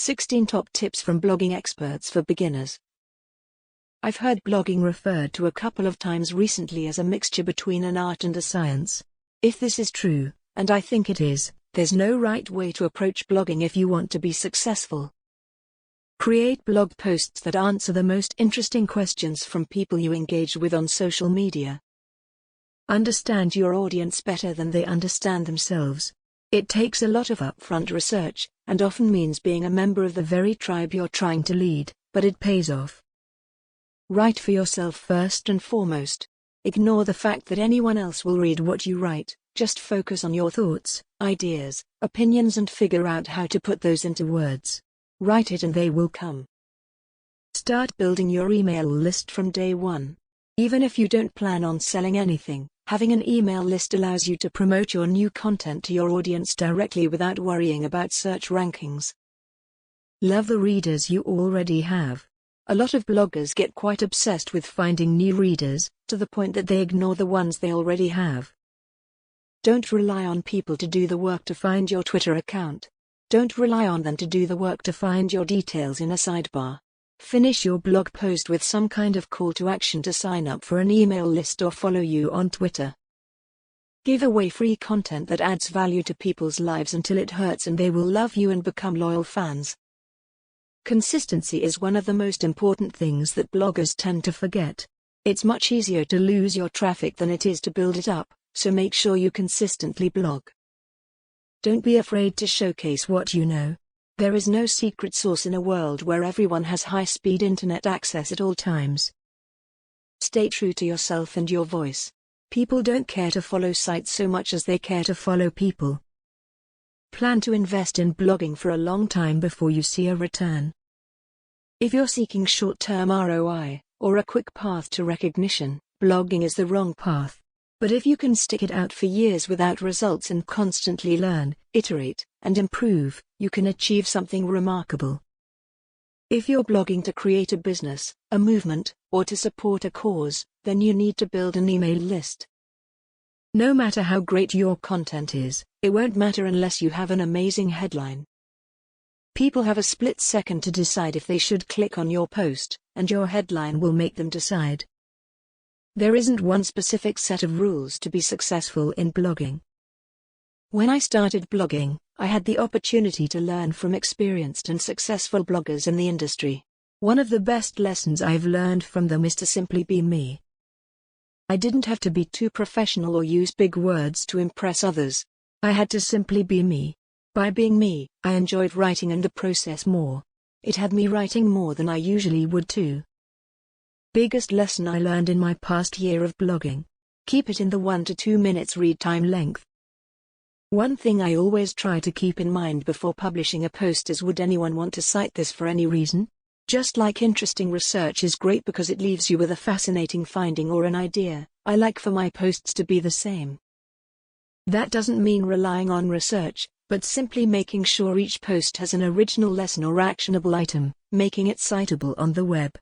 16 Top Tips from Blogging Experts for Beginners. I've heard blogging referred to a couple of times recently as a mixture between an art and a science. If this is true, and I think it is, there's no right way to approach blogging if you want to be successful. Create blog posts that answer the most interesting questions from people you engage with on social media. Understand your audience better than they understand themselves. It takes a lot of upfront research, and often means being a member of the very tribe you're trying to lead, but it pays off. Write for yourself first and foremost. Ignore the fact that anyone else will read what you write, just focus on your thoughts, ideas, opinions and figure out how to put those into words. Write it and they will come. Start building your email list from day one. Even if you don't plan on selling anything, having an email list allows you to promote your new content to your audience directly without worrying about search rankings. Love the readers you already have. A lot of bloggers get quite obsessed with finding new readers, to the point that they ignore the ones they already have. Don't rely on people to do the work to find your Twitter account. Don't rely on them to do the work to find your details in a sidebar. Finish your blog post with some kind of call to action to sign up for an email list or follow you on Twitter. Give away free content that adds value to people's lives until it hurts and they will love you and become loyal fans. Consistency is one of the most important things that bloggers tend to forget. It's much easier to lose your traffic than it is to build it up, so make sure you consistently blog. Don't be afraid to showcase what you know. There is no secret sauce in a world where everyone has high-speed internet access at all times. Stay true to yourself and your voice. People don't care to follow sites so much as they care to follow people. Plan to invest in blogging for a long time before you see a return. If you're seeking short-term ROI, or a quick path to recognition, blogging is the wrong path. But if you can stick it out for years without results and constantly learn, iterate, and improve, you can achieve something remarkable. If you're blogging to create a business, a movement, or to support a cause, then you need to build an email list. No matter how great your content is, it won't matter unless you have an amazing headline. People have a split second to decide if they should click on your post, and your headline will make them decide. There isn't one specific set of rules to be successful in blogging. When I started blogging, I had the opportunity to learn from experienced and successful bloggers in the industry. One of the best lessons I've learned from them is to simply be me. I didn't have to be too professional or use big words to impress others. I had to simply be me. By being me, I enjoyed writing and the process more. It had me writing more than I usually would too. Biggest lesson I learned in my past year of blogging. Keep it in the 1 to 2 minutes read time length. One thing I always try to keep in mind before publishing a post is, would anyone want to cite this for any reason? Just like interesting research is great because it leaves you with a fascinating finding or an idea, I like for my posts to be the same. That doesn't mean relying on research, but simply making sure each post has an original lesson or actionable item, making it citable on the web.